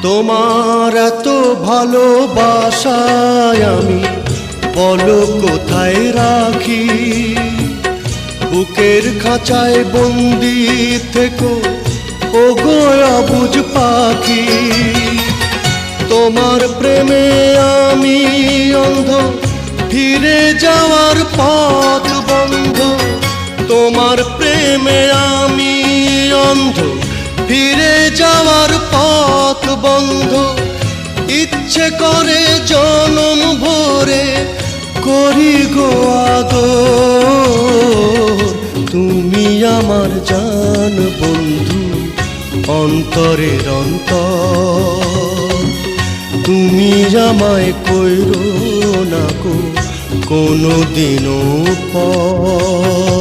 তোমার এত ভালোবাসায় আমি বলো কোথায় রাখি। বুকের খাঁচায় বন্দি থেকো ওগো অবুঝ পাখি। তোমার প্রেমে আমি অন্ধ, ফিরে যাওয়ার পথ বন্ধ। তোমার প্রেমে আমি অন্ধ, ফিরে যাওয়ার পথ বন্ধ। ইচ্ছে করে জনম ভরে করি গো আদর। তুমি আমার জান বন্ধু, অন্তরের অন্তর। তুমি আমায় কইরো না গো কোনো দিনও পর।